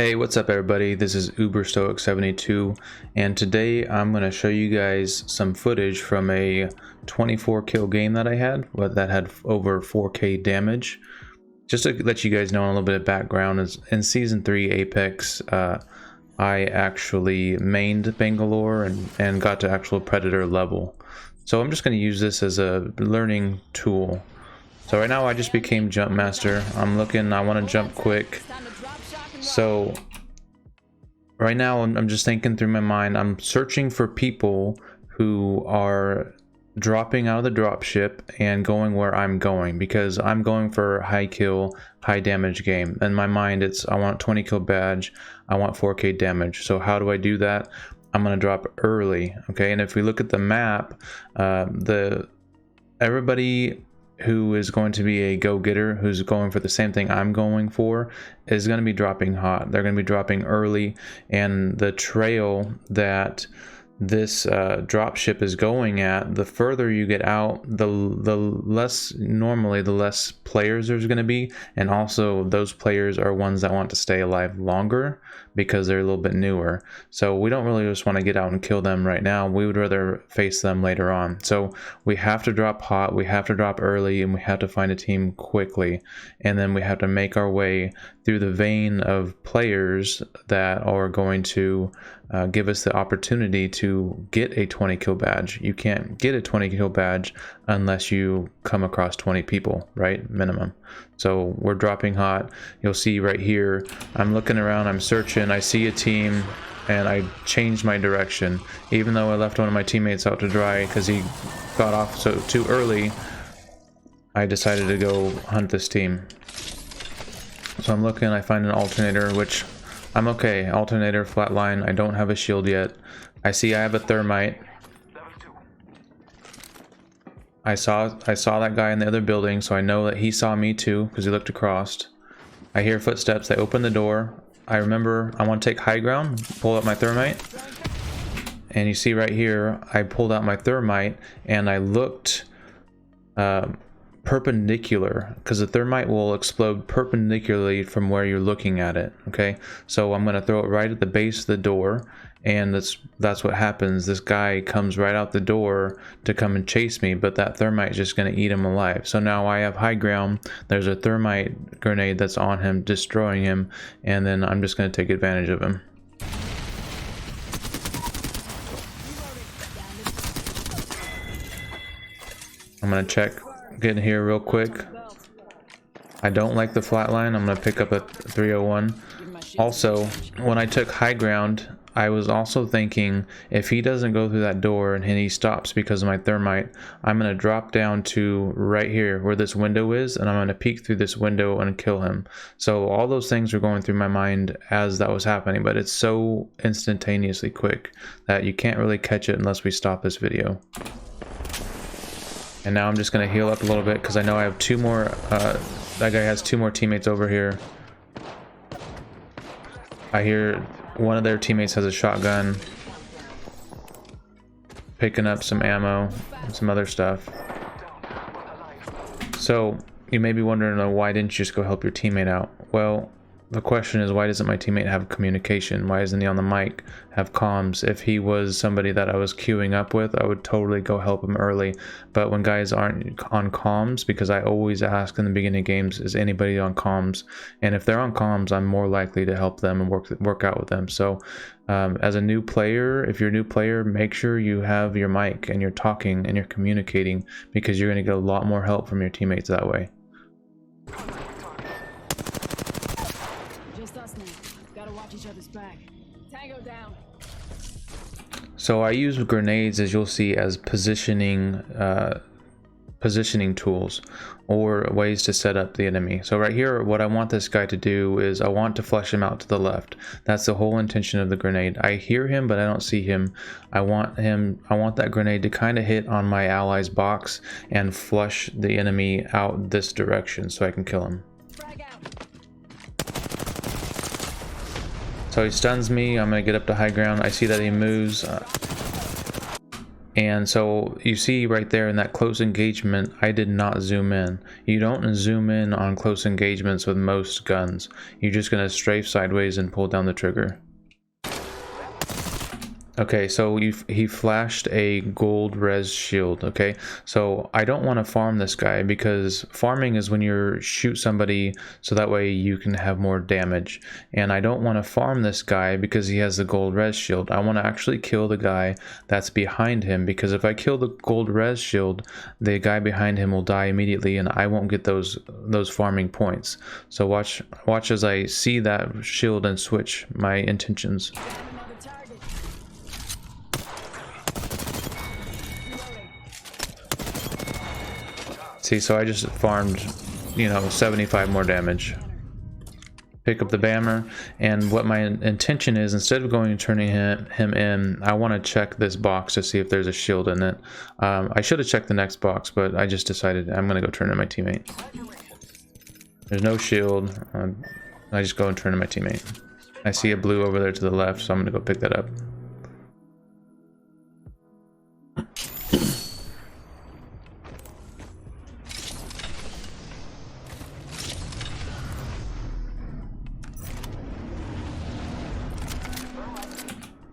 Hey, what's up everybody? This is UberStoic72 and today I'm going to show you guys some footage from a 24 kill game that I had, that had over 4k damage. Just to let you guys know a little bit of background, is in Season 3 Apex, I actually mained Bangalore and got to actual Predator level. So I'm just going to use this as a learning tool. So right now I just became Jump Master. I want to jump quick. So right now I'm just thinking through my mind, I'm searching for people who are dropping out of the drop ship and going where I'm going, because I'm going for high kill, high damage game. In my mind, it's I want 20 kill badge, I want 4k damage. So how do I do that? I'm gonna drop early, okay? And if we look at the map, everybody who is going to be a go-getter, who's going for the same thing I'm going for, is going to be dropping hot. They're going to be dropping early, and the trail that this drop ship is going at, the further you get out, the less players there's going to be, and also those players are ones that want to stay alive longer because they're a little bit newer. So we don't really just want to get out and kill them right now. We would rather face them later on. So we have to drop hot, we have to drop early, and we have to find a team quickly, and then we have to make our way through the vein of players that are going to give us the opportunity to get a 20 kill badge. You can't get a 20 kill badge unless you come across 20 people, right? Minimum. So we're dropping hot. You'll see right here, I'm looking around, I'm searching, I see a team, and I changed my direction. Even though I left one of my teammates out to dry because he got off too early, I decided to go hunt this team. So I'm looking, I find an alternator, which I'm okay. Alternator, flatline. I don't have a shield yet. I see I have a thermite. I saw that guy in the other building, so I know that he saw me too because he looked across. I hear footsteps. I open the door. I remember I want to take high ground. Pull out my thermite, and you see right here, I pulled out my thermite and I looked perpendicular, because the thermite will explode perpendicularly from where you're looking at it. Okay, so I'm going to throw it right at the base of the door, and that's what happens. This guy comes right out the door to come and chase me, but that thermite is just going to eat him alive. So now I have high ground. There's a thermite grenade that's on him, destroying him, and then I'm just going to take advantage of him. I'm going to check, get in here real quick. I don't like the flatline. I'm going to pick up a 301. Also, when I took high ground, I was also thinking, if he doesn't go through that door and he stops because of my thermite, I'm going to drop down to right here where this window is, and I'm going to peek through this window and kill him. So all those things were going through my mind as that was happening, but it's so instantaneously quick that you can't really catch it unless we stop this video. And now I'm just going to heal up a little bit because I know I have two more, that guy has two more teammates over here. I hear one of their teammates has a shotgun, picking up some ammo and some other stuff. So you may be wondering, why didn't you just go help your teammate out? Well, the question is, why doesn't my teammate have communication? Why isn't he on the mic, have comms? If he was somebody that I was queuing up with, I would totally go help him early. But when guys aren't on comms, because I always ask in the beginning of games, is anybody on comms? And if they're on comms, I'm more likely to help them and work out with them. So as a new player, if you're a new player, make sure you have your mic and you're talking and you're communicating, because you're going to get a lot more help from your teammates that way. Each other's back. Tango down. So I use grenades, as you'll see, as positioning tools or ways to set up the enemy. So right here, what I want this guy to do is I want to flush him out to the left. That's the whole intention of the grenade. I hear him, but I don't see him. I want that grenade to kind of hit on my ally's box and flush the enemy out this direction so I can kill him. So he stuns me. I'm gonna get up to high ground. I see that he moves. And so you see right there in that close engagement, I did not zoom in. You don't zoom in on close engagements with most guns. You're just gonna strafe sideways and pull down the trigger. Okay, so he flashed a gold res shield. Okay, so I don't want to farm this guy, because farming is when you shoot somebody so that way you can have more damage, and I don't want to farm this guy because he has the gold res shield. I want to actually kill the guy that's behind him, because if I kill the gold res shield, the guy behind him will die immediately and I won't get those farming points. So watch as I see that shield and switch my intentions. See, so I just farmed, you know, 75 more damage. Pick up the Bammer, and what my intention is, instead of going and turning him in, I want to check this box to see if there's a shield in it. I should have checked the next box, but I just decided I'm going to go turn in my teammate. There's no shield. I just go and turn in my teammate. I see a blue over there to the left, so I'm going to go pick that up.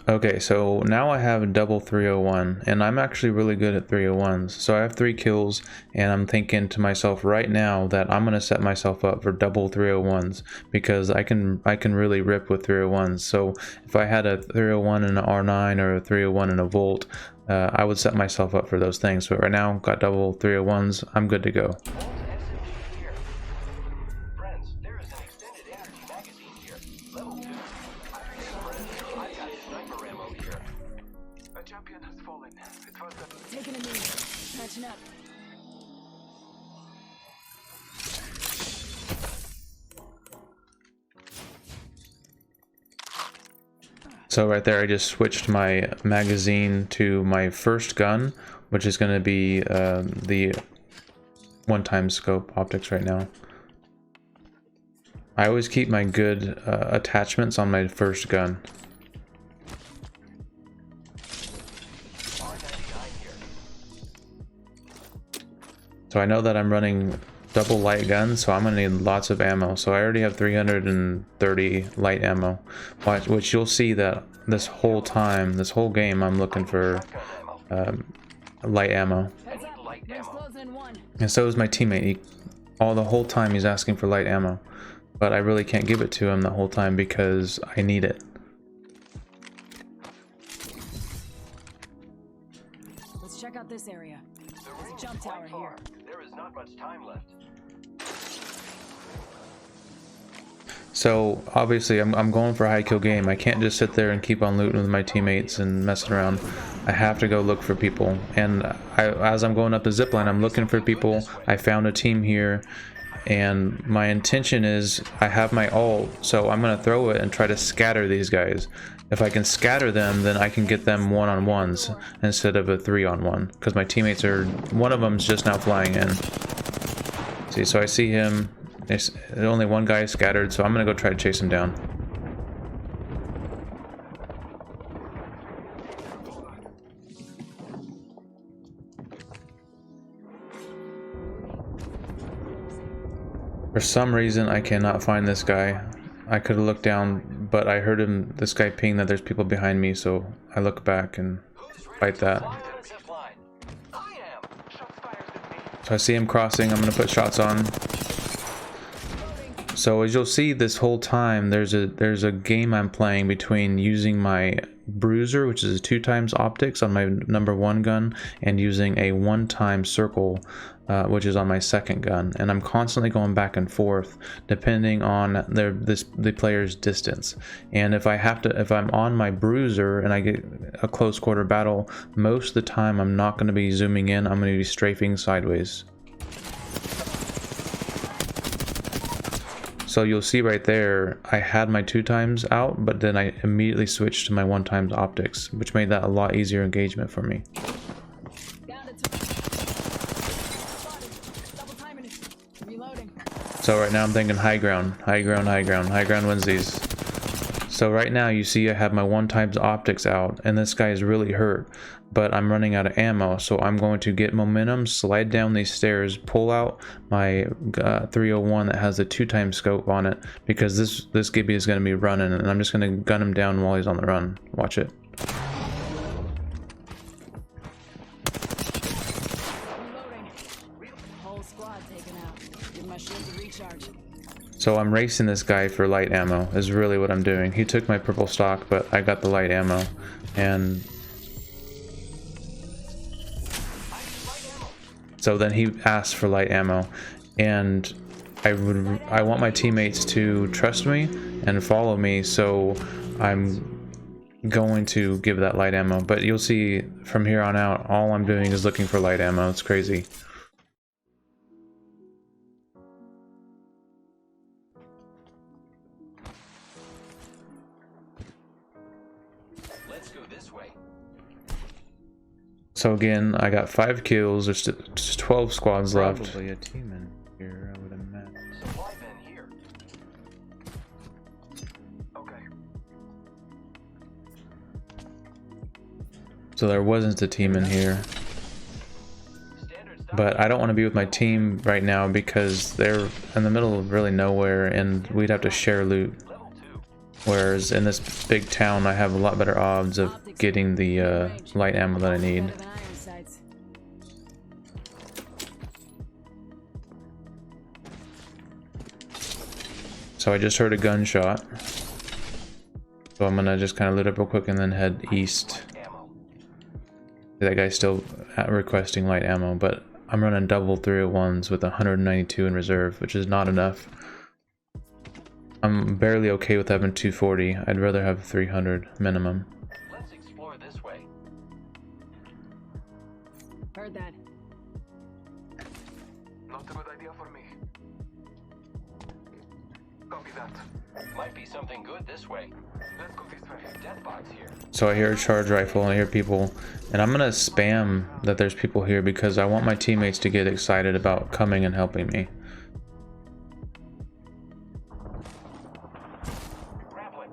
Okay, so now I have double 301, and I'm actually really good at 301s. So I have 3 kills, and I'm thinking to myself right now that I'm gonna set myself up for double 301s, because I can really rip with 301s. So if I had a 301 and an R9 or a 301 and a Volt, I would set myself up for those things. But right now, got double 301s, I'm good to go. Taking a minute. Catching up. So right there, I just switched my magazine to my first gun, which is going to be the one-time scope optics right now. I always keep my good attachments on my first gun. So I know that I'm running double light guns, so I'm gonna need lots of ammo. So I already have 330 light ammo, which you'll see that this whole time, this whole game, I'm looking for light ammo. And so is my teammate. The whole time he's asking for light ammo, but I really can't give it to him the whole time because I need it. Let's check out this area. There's a jump tower here. There is not much time left. So obviously I'm going for a high kill game. I can't just sit there and keep on looting with my teammates and messing around. I have to go look for people, and as I'm going up the zipline, I'm looking for people. I found a team here, and my intention is I have my ult, so I'm gonna throw it and try to scatter these guys. If I can scatter them, then I can get them one-on-ones instead of a 3-on-1, because my teammates are, one of them's just now flying in. See, so I see him. There's only one guy scattered, so I'm gonna go try to chase him down. For some reason, I cannot find this guy. I could have looked down, but I heard this guy ping that there's people behind me, so I look back and fight that. So I see him crossing. I'm gonna put shots on. So as you'll see this whole time, there's a game I'm playing between using my bruiser, which is a 2x optics on my #1 gun, and using a 1x circle, which is on my second gun. And I'm constantly going back and forth depending on the player's distance. And if I'm on my bruiser and I get a close quarter battle, most of the time I'm not going to be zooming in. I'm going to be strafing sideways. So you'll see right there, I had my 2x out, but then I immediately switched to my 1x optics, which made that a lot easier engagement for me. So right now I'm thinking high ground, high ground, high ground. High ground wins these. So right now you see I have my 1x optics out, and this guy is really hurt, but I'm running out of ammo, so I'm going to get momentum, slide down these stairs, pull out my 301 that has the 2x scope on it, because this Gibby is going to be running, and I'm just going to gun him down while he's on the run. Watch it. Reloading. Whole squad taken out. Give my shield a recharge. So I'm racing this guy for light ammo is really what I'm doing. He took my purple stock, but I got the light ammo. And so then he asked for light ammo, and I want my teammates to trust me and follow me, so I'm going to give that light ammo. But you'll see from here on out, all I'm doing is looking for light ammo. It's crazy. Let's go this way. So again, I got 5 kills. There's just 12 squads left. Probably a team in here, I would imagine. Supply bin here. Okay. So there wasn't a team in here. Standard stock. But I don't want to be with my team right now because they're in the middle of really nowhere, and we'd have to share loot. Level 2. Whereas in this big town, I have a lot better odds of getting the light ammo that I need. Better than iron sights. So I just heard a gunshot. So I'm gonna just kind of loot up real quick and then head east. Ammo. That guy's still requesting light ammo, but I'm running double 301s with 192 in reserve, which is not enough. I'm barely okay with having 240. I'd rather have 300 minimum. Let's explore this way. Heard that. Not a good idea for me. Copy that. Might be something good this way. Let's go this way. Death box here. So I hear a charge rifle and I hear people, and I'm gonna spam that there's people here because I want my teammates to get excited about coming and helping me. Grappling.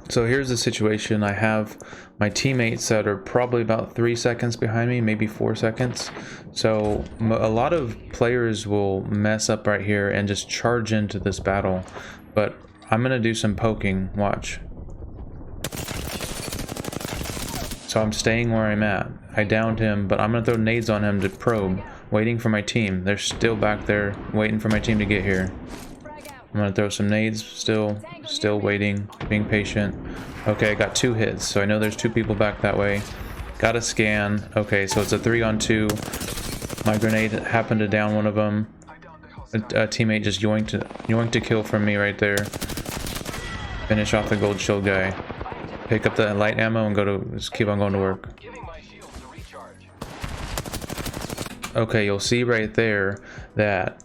So here's the situation. I have my teammates that are probably about 3 seconds behind me, maybe 4 seconds. So a lot of players will mess up right here and just charge into this battle. But I'm gonna do some poking, watch. So I'm staying where I'm at. I downed him, but I'm gonna throw nades on him to probe, waiting for my team. They're still back there, waiting for my team to get here. Frag out. I'm gonna throw some nades, still waiting, being patient. Okay, I got 2 hits, so I know there's 2 people back that way. Got a scan. Okay, so it's a 3-on-2. My grenade happened to down one of them. A teammate just yoinked a kill from me right there. Finish off the gold shield guy. Pick up the light ammo and just keep on going to work. Giving my shields a recharge. Okay, you'll see right there that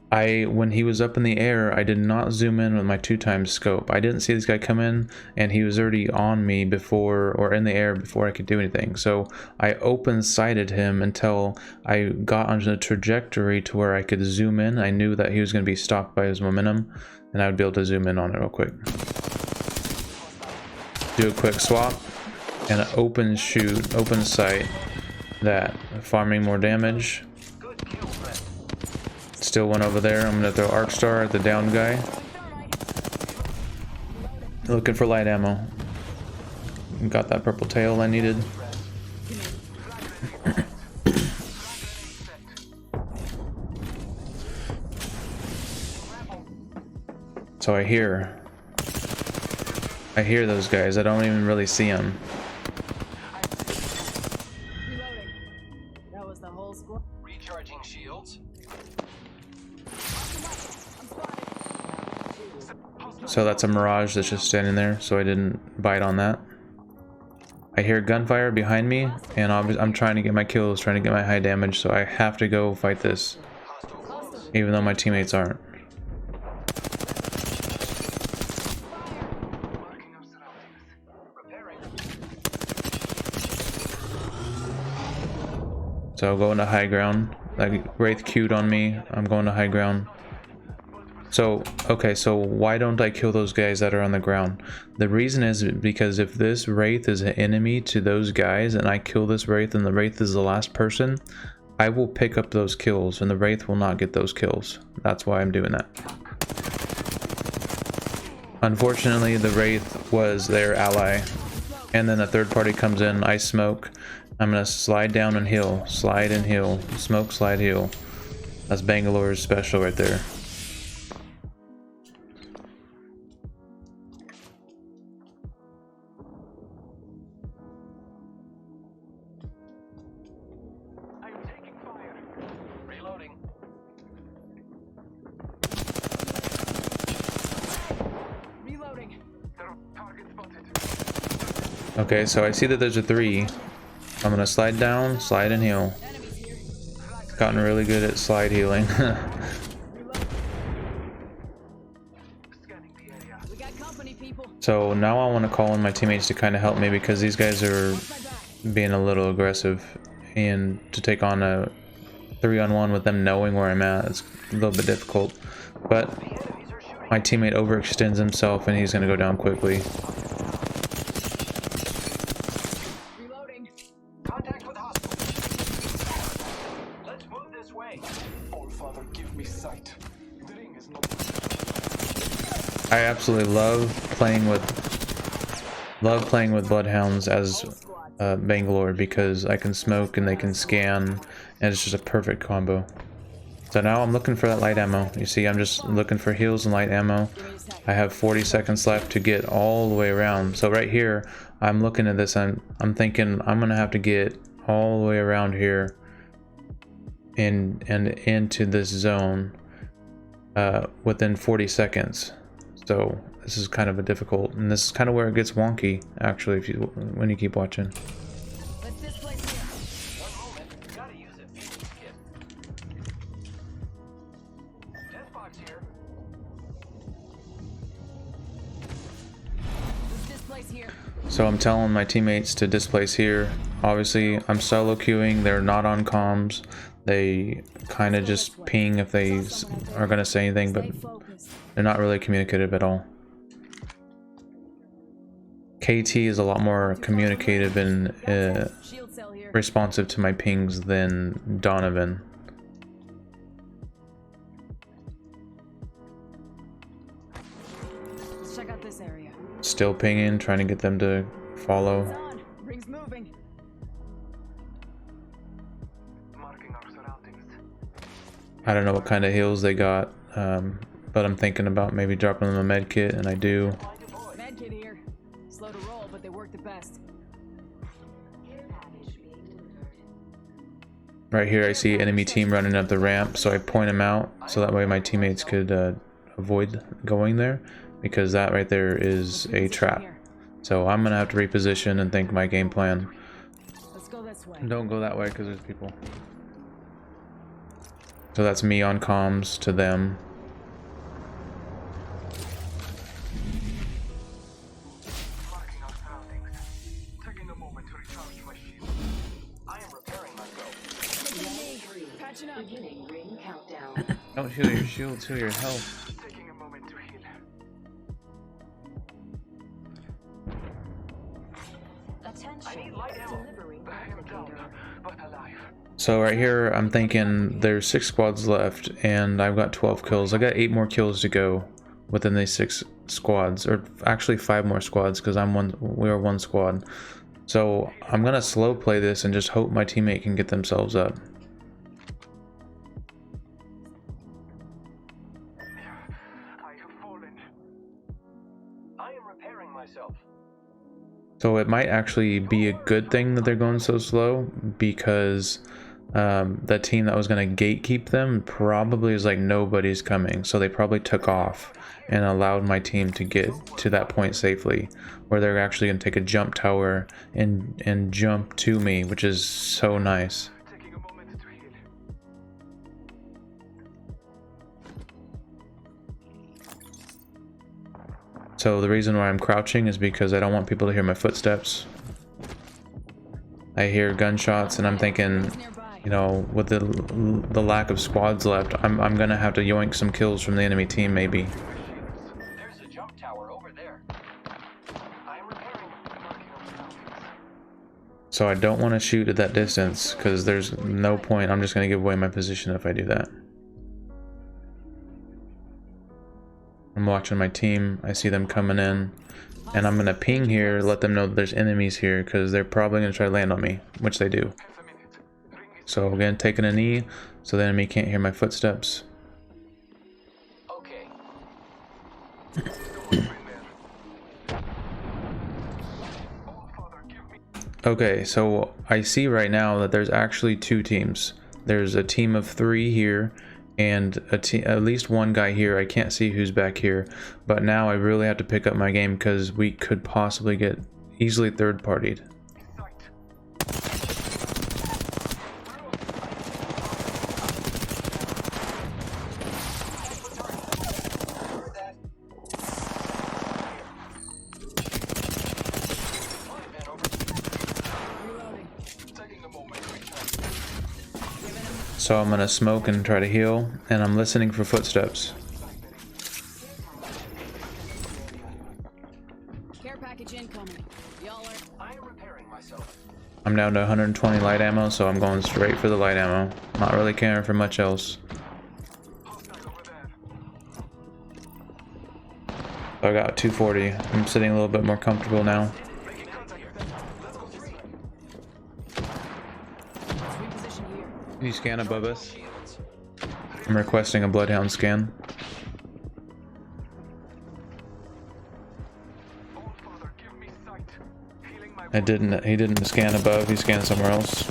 when he was up in the air, I did not zoom in with my 2x scope. I didn't see this guy come in, and he was already on me before, or in the air before I could do anything. So I open-sighted him until I got onto the trajectory to where I could zoom in. I knew that he was going to be stopped by his momentum, and I would be able to zoom in on it real quick. Do a quick swap, and an open shoot, open sight, that farming more damage. Good kill, friend. Still one over there. I'm gonna throw arc star at the down guy. Looking for light ammo. Got that purple tail I needed. So I hear those guys. I don't even really see them. Reloading. That was the whole squad. Recharging shields. So that's a mirage that's just standing there, so I didn't bite on that. I hear gunfire behind me, and I'm trying to get my kills, trying to get my high damage, so I have to go fight this, Hostile close. even though my teammates aren't. Marking our surroundings. Repairing. So I'll go into high ground. Like Wraith queued on me. I'm going to high ground. So, okay, so why don't I kill those guys that are on the ground? The reason is because if this Wraith is an enemy to those guys and I kill this Wraith and the Wraith is the last person, I will pick up those kills and the Wraith will not get those kills. That's why I'm doing that. Unfortunately, the Wraith was their ally. And then a third party comes in, I smoke. I'm gonna slide down and heal. Slide and heal. Smoke, slide, heal. That's Bangalore's special right there. Okay, so I see that there's a 3. I'm gonna slide down, slide and heal. Gotten really good at slide healing. So now I want to call in my teammates to kind of help me because these guys are being a little aggressive, and to take on a 3-on-1 with them knowing where I'm at, it's a little bit difficult. But my teammate overextends himself and he's gonna go down quickly. I absolutely love playing with bloodhounds as Bangalore because I can smoke and they can scan, and it's just a perfect combo. So now I'm looking for that light ammo. You see, I'm just looking for heals and light ammo. I have 40 seconds left to get all the way around. So right here, I'm looking at this. I'm thinking I'm gonna have to get all the way around here and into this zone within 40 seconds. So this is kind of a difficult, and this is kind of where it gets wonky actually when you keep watching. Let's displace here. One moment. Gotta use it. Death box here. Let's displace here. So I'm telling my teammates to displace here. Obviously, I'm solo queuing. They're not on comms. They kind of just ping if they are going to say anything, but they're not really communicative at all. KT is a lot more communicative and responsive to my pings than Donovan. Let's check out this area. Still pinging, trying to get them to follow. It's on. Ring's moving. Marking our surroundings. I don't know what kind of heals they got, but I'm thinking about maybe dropping them a med kit, and I do. Medkit here. Slow to roll, but they work the best. Right here I see enemy team running up the ramp, so I point them out so that way my teammates could avoid going there, because that right there is a trap. So I'm gonna have to reposition and think my game plan. Let's go this way. Don't go that way because there's people. So that's me on comms to them. Marking our surroundings. Taking a moment to recharge my shield. I am repairing myself. Patching up. Beginning ring countdown. Don't heal your shields, heal your health. Taking a moment to heal. I need light ammo. I am down, but alive. So right here I'm thinking there's 6 squads left and I've got 12 kills. I got 8 more kills to go within these 6 squads, or actually 5 more squads because we are one squad. So I'm gonna slow play this and just hope my teammate can get themselves up. I have fallen. I am repairing myself. So it might actually be a good thing that they're going so slow, because the team that was going to gatekeep them probably is like nobody's coming, so they probably took off and allowed my team to get to that point safely, where they're actually going to take a jump tower and jump to me, which is so nice. Taking a moment to heal. So the reason why I'm crouching is because I don't want people to hear my footsteps. I hear gunshots and I'm thinking Nearby. you know, with the lack of squads left, I'm gonna have to yoink some kills from the enemy team maybe. There's a jump tower over there. I am repairing. Marking our surroundings. So I don't want to shoot at that distance because there's no point. I'm just gonna give away my position if I do that. I'm watching my team. I see them coming in, and I'm gonna ping here, let them know that there's enemies here because they're probably gonna try to land on me, which they do. So again, taking a knee so the enemy can't hear my footsteps. Okay. Okay, so I see right now that there's actually two teams. There's a team of 3 here and at least one guy here. I can't see who's back here, but now I really have to pick up my game because we could possibly get easily third partied. So I'm gonna smoke and try to heal, and I'm listening for footsteps. Care package incoming. Y'all are. I am repairing myself. I'm down to 120 light ammo, so I'm going straight for the light ammo. Not really caring for much else. So I got 240. I'm sitting a little bit more comfortable now. Reposition here. Can you scan above us? I'm requesting a Bloodhound scan. He didn't scan above, he scanned somewhere else.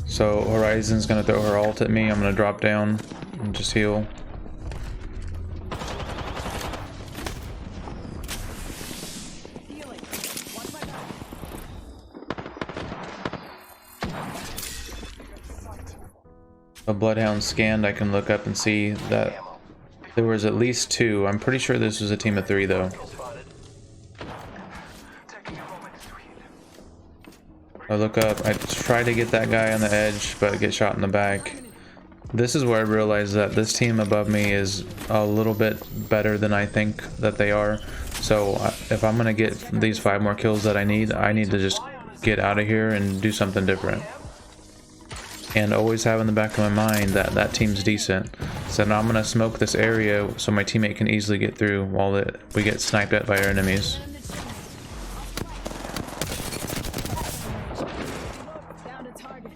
So Horizon's gonna throw her ult at me. I'm gonna drop down and just heal. Healing. Watch my back. A Bloodhound scanned, I can look up and see that there was at least 2. I'm pretty sure this was a team of 3 though. I look up, I try to get that guy on the edge, but get shot in the back. This is where I realize that this team above me is a little bit better than I think that they are. So if I'm gonna get these 5 more kills that I need to just get out of here and do something different. And always have in the back of my mind that that team's decent. So now I'm gonna smoke this area so my teammate can easily get through while we get sniped at by our enemies. Down to target.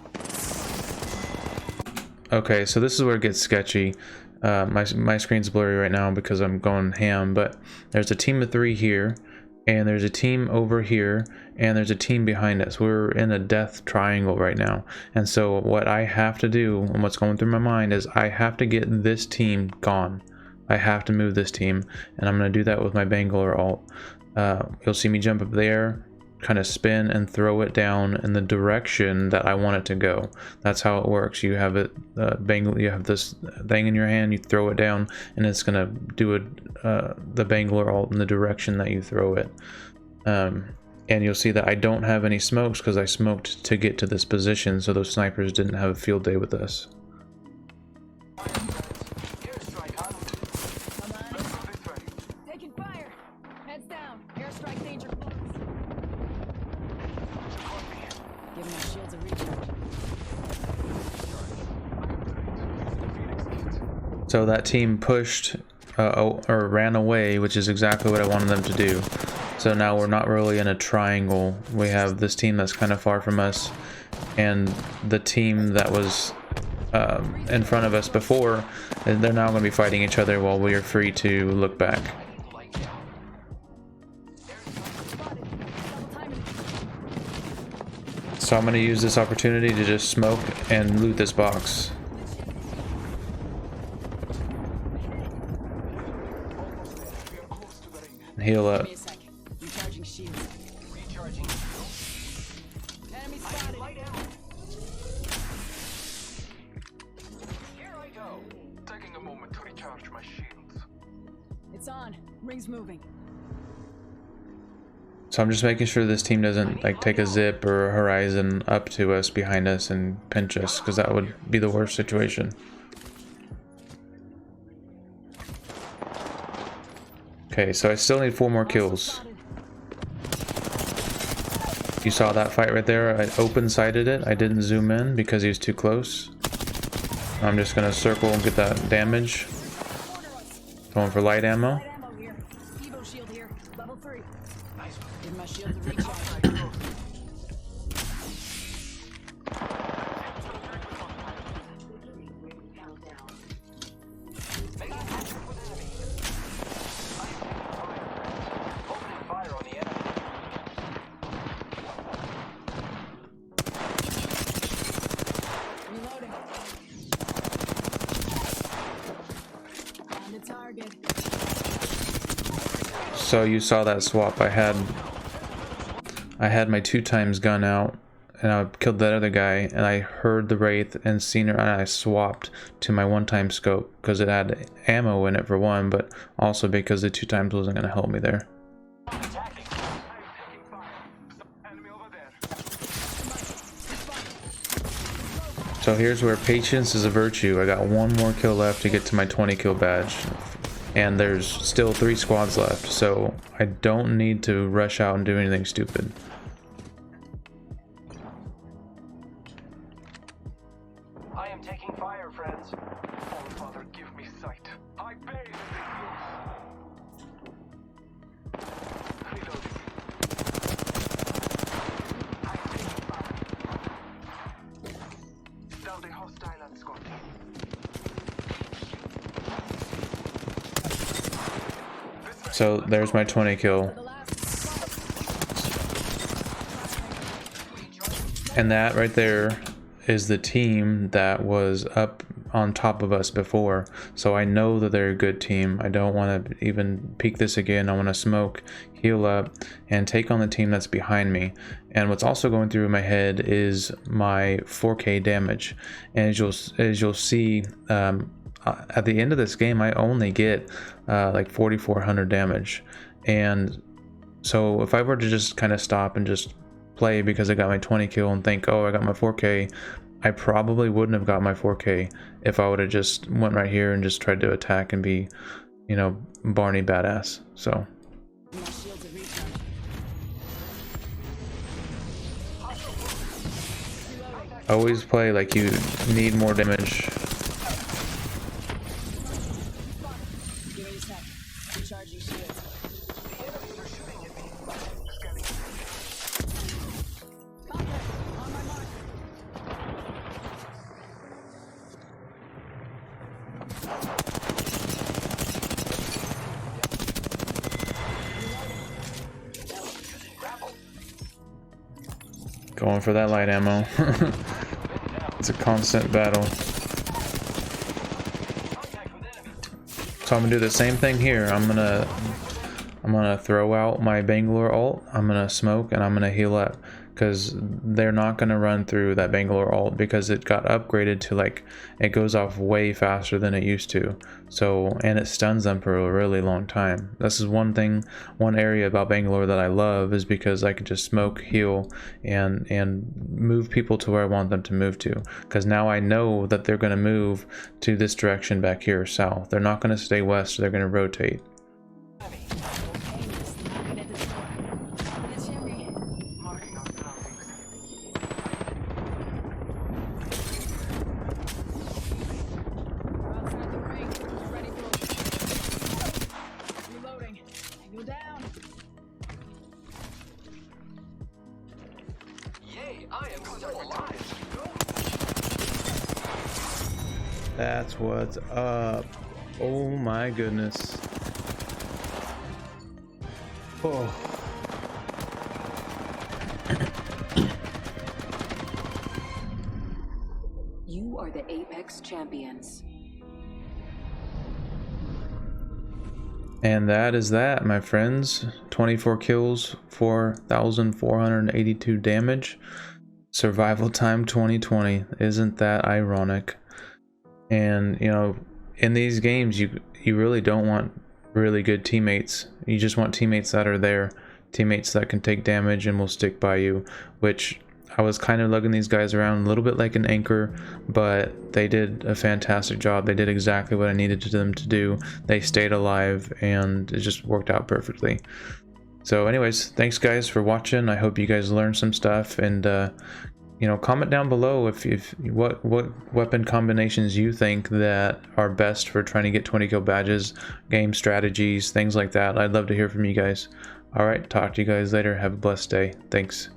Okay, so this is where it gets sketchy. My screen's blurry right now because I'm going ham, but there's a team of 3 here, and there's a team over here, and there's a team behind us. We're in a death triangle right now. And so what I have to do, and what's going through my mind, is I have to get this team gone. I have to move this team, and I'm going to do that with my Bangalore ult. You'll see me jump up there, kind of spin and throw it down in the direction that I want it to go. That's how it works. You have it you have this thing in your hand, you throw it down, and it's gonna do the Bangalore ult in the direction that you throw it. And you'll see that I don't have any smokes because I smoked to get to this position, so those snipers didn't have a field day with us. Taking fire. Heads down. Airstrike danger close. Give my shields a recharge. So that team pushed or ran away, which is exactly what I wanted them to do. So now we're not really in a triangle. We have this team that's kind of far from us, and the team that was in front of us before, and they're now going to be fighting each other while we are free to look back. So I'm going to use this opportunity to just smoke and loot this box. Heal up. Give me a sec. Recharging shields. Recharging. Enemy spotted. Here I go. Taking a moment to recharge my shields. It's on. Ring's moving. So I'm just making sure this team doesn't like take a zip or a horizon up to us behind us and pinch us, because that would be the worst situation. Okay, so I still need 4 more kills. You saw that fight right there? I open-sighted it. I didn't zoom in because he was too close. I'm just gonna circle and get that damage. Going for light ammo. Light ammo here. Evo shield here. Level 3. Give my shield to recharge. Countdown. Opening fire on the enemy. Reloading. Found a target. So you saw that swap. I had my 2x gun out, and I killed that other guy, and I heard the Wraith and seen her, and I swapped to my 1x scope because it had ammo in it for one, but also because the 2x wasn't going to help me there. Attacking. I'm taking fire. Enemy over there. So here's where patience is a virtue. I got 1 more kill left to get to my 20 kill badge, and there's still 3 squads left, so I don't need to rush out and do anything stupid. I am taking fire, friends. Oh, Father, give me sight. I bathe in the fumes. Reloading. I'm taking fire. Down a hostile and squad. So there's my 20 kill. And that right there is the team that was up on top of us before. So I know that they're a good team. I don't want to even peek this again. I want to smoke, heal up, and take on the team that's behind me. And what's also going through my head is my 4K damage. And as you'll see, at the end of this game, I only get like 4,400 damage. And so if I were to just kind of stop and just play because I got my 20 kill and think, oh, I got my 4K, I probably wouldn't have got my 4K if I would have just went right here and just tried to attack and be, you know, Barney badass. So Give my shield to recharge. always play like you need more damage. Give me a sec. Recharging shields. The enemies are shooting at me. Scanning. Contact. On my mark. Going for that light ammo. It's a constant battle. So I'm gonna do the same thing here. I'm gonna throw out my Bangalore ult, I'm gonna smoke, and I'm gonna heal up, because they're not gonna run through that Bangalore ult because it got upgraded to, like, it goes off way faster than it used to. So, and it stuns them for a really long time. This is one area about Bangalore that I love, is because I can just smoke, heal, and move people to where I want them to move to. Because now I know that they're gonna move to this direction back here, south. They're not gonna stay west, they're gonna rotate. Knocking at the door. It's Henry. Marking our surroundings. We're outside the ring. Get ready for reloading. Go down. Yay, I am still alive. That's what's up. Oh my goodness. Oh. You are the Apex champions. And that is that, my friends. 24 kills, 4,482 damage. Survival time 2020. Isn't that ironic? And, you know, in these games, you really don't want really good teammates. You just want teammates that are there teammates that can take damage and will stick by you, which I was kind of lugging these guys around a little bit like an anchor, but they did a fantastic job. They did exactly what I needed them to do. They stayed alive, and it just worked out perfectly. So anyways, thanks guys for watching. I hope you guys learned some stuff, and you know, comment down below if what weapon combinations you think that are best for trying to get 20 kill badges, game strategies, things like that. I'd love to hear from you guys. All right, talk to you guys later. Have a blessed day. Thanks.